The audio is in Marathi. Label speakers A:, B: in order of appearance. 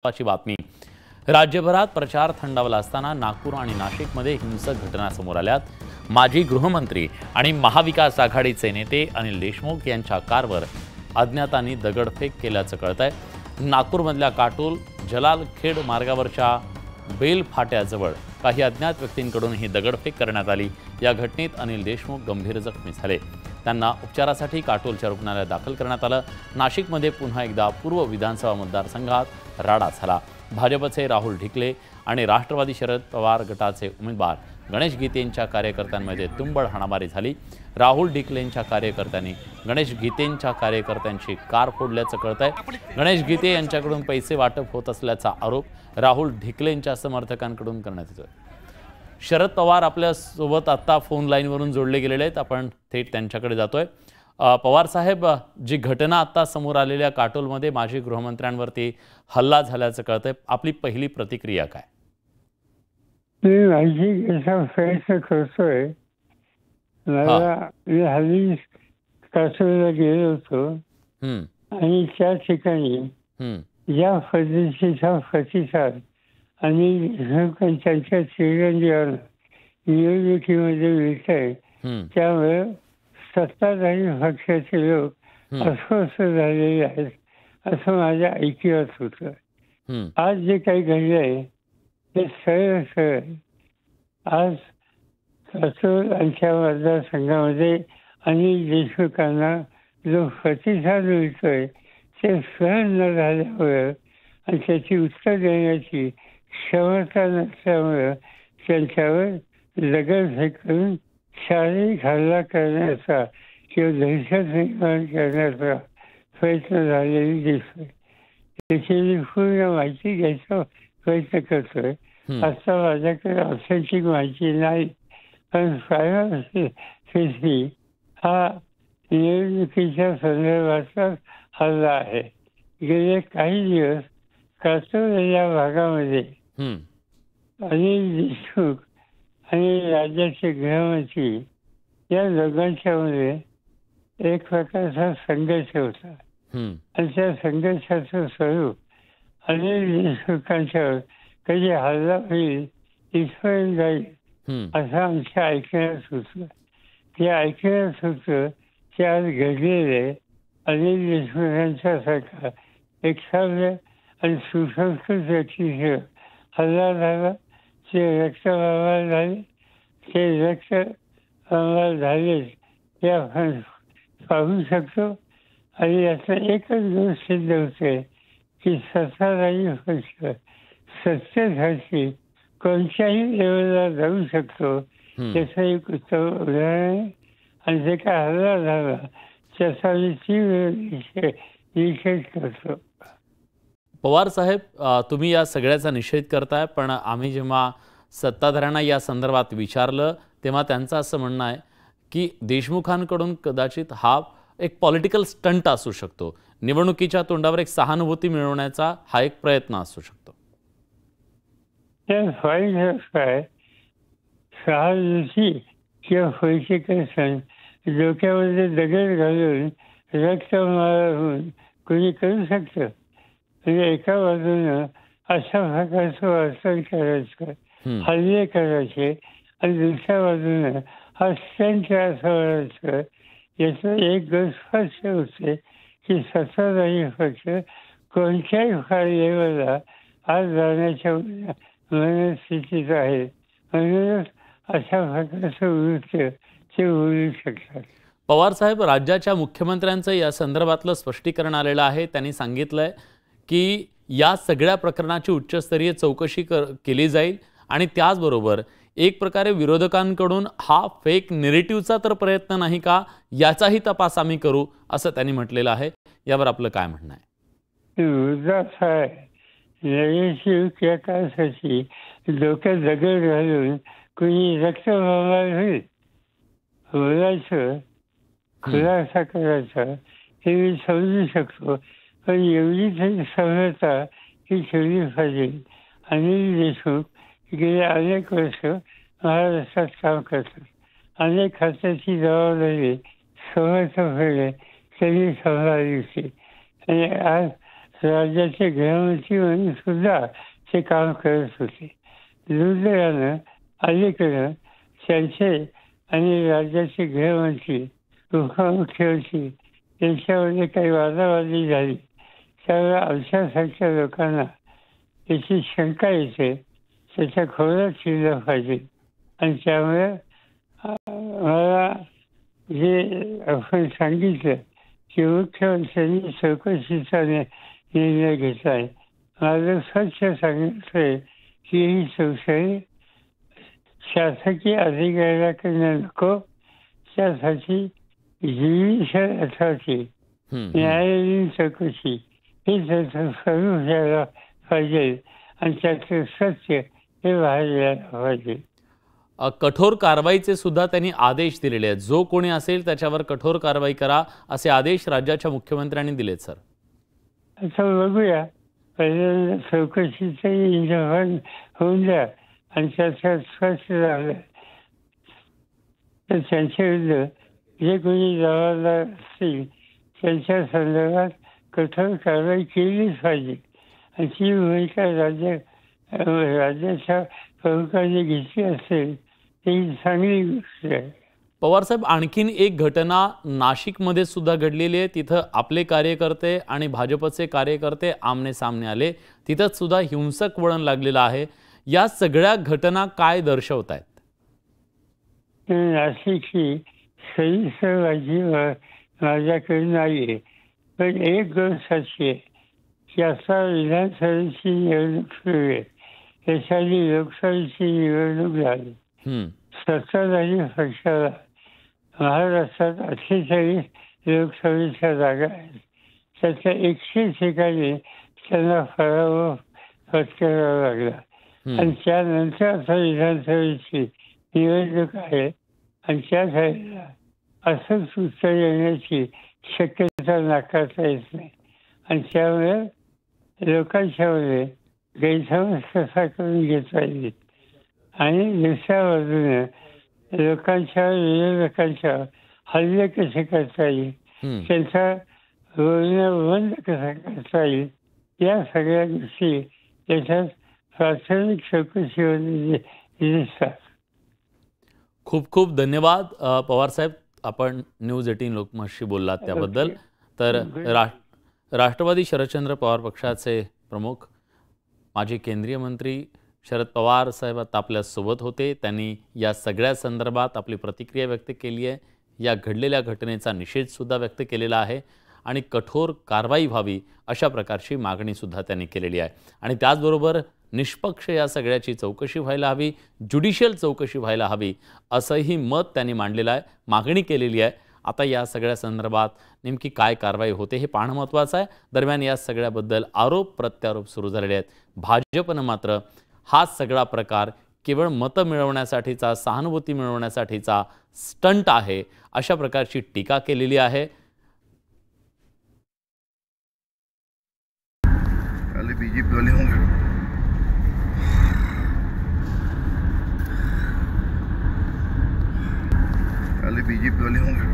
A: महत्त्वाची बातमी। राज्यभरात प्रचार थंडावला असताना नागपूर आणि नाशिकमध्ये हिंसक घटना समोर आल्यात। माजी गृहमंत्री आणि महाविकास आघाडीचे नेते अनिल देशमुख यांच्या कारवर अज्ञातांनी दगडफेक केल्याचं कळतंय। नागपूरमधल्या काटोल जलालखेड मार्गावरच्या बेल फाट्याजवळ काही अज्ञात व्यक्तींकडून ही दगडफेक करण्यात आली। या घटनेत अनिल देशमुख गंभीर जखमी झाले। त्यांना उपचारासाठी काटोलच्या रुग्णालयात दाखल करण्यात आलं। नाशिकमध्ये पुन्हा एकदा पूर्व विधानसभा मतदारसंघात राडा झाला। भाजपचे राहुल ढिकले आणि राष्ट्रवादी शरद पवार गटाचे उमेदवार गणेश गीतेंच्या कार्यकर्त्यांमध्ये तुंबळ हाणामारी झाली। राहुल ढिकलेंच्या कार्यकर्त्यांनी गणेश गीतेंच्या कार्यकर्त्यांची कार फोडल्याचं कळतंय। गणेश गीते यांच्याकडून पैसे वाटप होत असल्याचा आरोप राहुल ढिकलेंच्या समर्थकांकडून करण्यात येतोय। शरद पवार आपल्या सोबत आता फोन लाईनवरून जोडले गेलेले आहेत। आपण थेट त्यांच्याकडे जातोय। पवार साहेब, जी घटना आता समोर आलेल्या काटोलमध्ये माजी गृहमंत्र्यांवरती हल्ला झाल्याचं कळतंय, आपली पहिली प्रतिक्रिया काय?
B: मी माझी याचा प्रयत्न करतोय। मी हल्ली काटोलला गेलो होतो आणि त्या ठिकाणी या पद्धतीचा प्रतिसाद आणि त्यांच्या चिरंजीवांना निवडणुकीमध्ये मिळत आहे, त्यामुळे सत्ताधारी पक्षाचे लोक अस्वस्थ झालेले आहेत असं माझ्या ऐकिवात होतं। आज जे काही घडलंय ते सरळ सरळ आज काटोल आमच्या मतदारसंघामध्ये अनिल देशमुखांना जो प्रतिसाद मिळतोय ते सहन न झाल्यामुळं आणि त्याची उत्तर देण्याची क्षमता नसल्यामुळं त्यांच्यावर दगडफेक करून शारीरिक हल्ला करण्याचा किंवा दहशत निर्माण करण्याचा प्रयत्न झालेला दिसतोय। त्याची पूर्ण माहिती घ्यायचा प्रयत्न करतोय। आता माझ्याकडे ऑथेंटिक माहिती नाही, पण प्रायव्हसी हा निवडणुकीच्या संदर्भाचा हल्ला आहे। गेले काही दिवस काटोल या भागामध्ये अनिल देशमुख आणि राज्याचे गृहमंत्री या दोघांच्यामध्ये एक प्रकारचा संघर्ष होता आणि त्या संघर्षाचं स्वरूप अनिल देशमुखांच्यावर कधी हल्ला होईल इथपर्यंत जाईल असं आमच्या ऐकण्यात होतं। ते ऐकण्यात होतं की आज घडलेले अनिल देशमुखांच्यासारखा एक सभ्य आणि सुसंस्कृत व्यक्तीवर हल्ला झाला, ते रक्तबंबाळ झाले, ते रक्तबंबाळ झाले हे आपण पाहू शकतो। आणि याचं एकच गोष्ट सिद्ध होते की सत्ताधारी पक्ष सत्तेसाठी कोणत्याही लेवलला जाऊ शकतो, त्याचं एक उत्तम उदाहरण आहे। आणि जे काय हल्ला झाला त्याचा मी तीव्र निषेध करतो।
A: पवार साहेब, तुम्ही या सगळ्याचा निषेध करताय, पण आम्ही जेव्हा सत्ताधाऱ्यांना या संदर्भात विचारलं तेव्हा त्यांचं असं म्हणणं आहे की देशमुखांकडून कदाचित हा एक पॉलिटिकल स्टंट असू शकतो, निवडणुकीच्या तोंडावर एक सहानुभूती मिळवण्याचा हा एक प्रयत्न असू शकतो।
B: काय सहानुभूती किंवा पॉलिटिकल स्टंट डोक्यामध्ये दगड घालून रक्त मारून कोणी करू शकतं? म्हणजे एका बाजूनं अशा प्रकारचं वर्तन करायचं, हल्ले करायचे, आणि दुसऱ्या बाजूनं हा स्टंट असं म्हणायचं। याचं एक गोष्ट स्पष्ट होते की सत्ताधारी पक्ष कोणत्याही लेवलला आज जाण्याच्या मनस्थितीत आहे, म्हणूनच अशा प्रकारचं वृत्त ते बोलू शकतात।
A: पवार साहेब, राज्याच्या मुख्यमंत्र्यांचं या संदर्भातलं स्पष्टीकरण आलेलं आहे। त्यांनी सांगितलंय की या सगळ्या प्रकरणाची उच्चस्तरीय चौकशी केली जाईल आणि त्याचबरोबर एक प्रकारे विरोधकांकडून हा फेक नेरेटिव्हचा तर प्रयत्न नाही का, याचाही तपास आम्ही करू, असं त्यांनी म्हटलेलं आहे। यावर आपलं काय म्हणणं आहे?
B: मुद्दा काय, नेरेटिव्ह किंवा कायसाठी डोक्यात दगड घालून कोणी रक्तबंबाळ होईल बोलायचं, खुलासा करायचा हे मी समजू शकतो, पण एवढी तरी सभ्यता ही ठेवली पाहिजे। अनिल देशमुख गेले अनेक वर्ष महाराष्ट्रात काम करतात, अनेक खात्याची जबाबदारी समर्थपणे त्यांनी सांभाळली होती आणि आज राज्याचे गृहमंत्री म्हणून सुद्धा ते काम करत होते. दुर्दैवानं अलीकडं त्यांचे आणि राज्याचे गृहमंत्री उपमुख्यमंत्री यांच्यामध्ये काही वादावादी झाली. त्यावेळेला आमच्यासारख्या लोकांना याची शंका येते, त्याच्या खोलात शिरलं पाहिजे. आणि त्यामुळे मला जे आपण सांगितलं की मुख्यमंत्र्यांनी चौकशीचा निर्णय घेतला आहे. माझं स्वच्छ सांगितलंय की ही चौकशी शासकीय अधिकाऱ्याकडनं नको, त्यासाठी ज्युडिशियल अथॉरिटी न्यायालयीन चौकशी हे त्याचं स्वरूप घ्यायला पाहिजे आणि त्याचं सत्य हे बाहेर यायला पाहिजे.
A: कठोर कारवाईचे सुद्धा त्यांनी आदेश दिलेले आहेत. जो कोणी असेल त्याच्यावर कठोर कारवाई करा असे आदेश राज्याच्या मुख्यमंत्र्यांनी दिलेत. सर
B: आता बघूया, पहिल्यांदा चौकशीचंही इंजन होऊन द्या आणि त्याच्यात स्पष्ट झालं तर त्यांच्या विरुद्ध जे कोणी जबाबदार असतील त्यांच्या संदर्भात कठोर कारवाई केलीच पाहिजे. आणि ती भूमिका राज्याच्या प्रमुखांनी घेतली असेल ही चांगली गोष्ट आहे.
A: पवारसाहेब, आणखीन एक घटना नाशिकमध्ये सुद्धा घडलेली आहे. तिथं आपले कार्यकर्ते आणि भाजपचे कार्यकर्ते आमने सामने आले. तिथंच सुद्धा हिंसक वळण लागलेलं आहे. या सगळ्या घटना काय दर्शवत आहेत?
B: नाशिकची सविस्तर माहिती माझ्याकडे नाही आहे, पण एक गोष्ट अशी आहे की आता विधानसभेची निवडणूक सुरू आहे. त्यासाठी लोकसभेची निवडणूक झाली. सत्ताधारी पक्षाला महाराष्ट्रात 48 लोकसभेच्या जागा आहेत. त्याच्या 100 ठिकाणी त्यांना पराभव पत्करावा लागला. आणि त्यानंतर आता विधानसभेची निवडणूक आहे आणि त्यासाठी असंच उत्तर येण्याची शक्यता नाकारता येत नाही. आणि त्यामुळे लोकांच्यामध्ये गैरसमज कसा करून घेता येईल आणि दुसऱ्या बाजूने विरोधकांच्या हल्ले कसे करता येईल, त्यांचा बोलणं बंद कसा करता येईल, या सगळ्या गोष्टी त्याच्यात प्राथमिक चौकशीमध्ये दिसतात.
A: खूप खूप धन्यवाद पवारसाहेब, आपण न्यूज 18 लोकमतशी बोललात त्याबद्दल. तर राष्ट्रवादी शरदचंद्र पवार पक्षाचे प्रमुख माजी केंद्रीय मंत्री शरद पवार साहेब आता आपल्यासोबत होते. त्यांनी या सगळ्या संदर्भात आपली प्रतिक्रिया व्यक्त केली आहे. या घडलेल्या घटनेचा निषेधसुद्धा व्यक्त केलेला आहे आणि कठोर कारवाई व्हावी अशा प्रकारची मागणीसुद्धा त्यांनी केलेली आहे. आणि त्याचबरोबर निष्पक्ष या सगळ्याची चौकशी व्हायला हवी, ज्युडिशियल चौकशी व्हायला हवी असंही मत त्यांनी मांडलेलं आहे, मागणी केलेली आहे. आता या सगळ्या संदर्भात नेमकी काय कारवाई होते हे पाहणं महत्त्वाचं आहे. दरम्यान या सगळ्याबद्दल आरोप प्रत्यारोप सुरू झालेले आहेत. भाजपनं मात्र हा सगळा प्रकार केवळ मतं मिळवण्यासाठीचा, सहानुभूती मिळवण्यासाठीचा स्टंट आहे अशा प्रकारची टीका केलेली आहे.
C: बीजेपी वाले होंगे, बीजेपी वाले होंगे.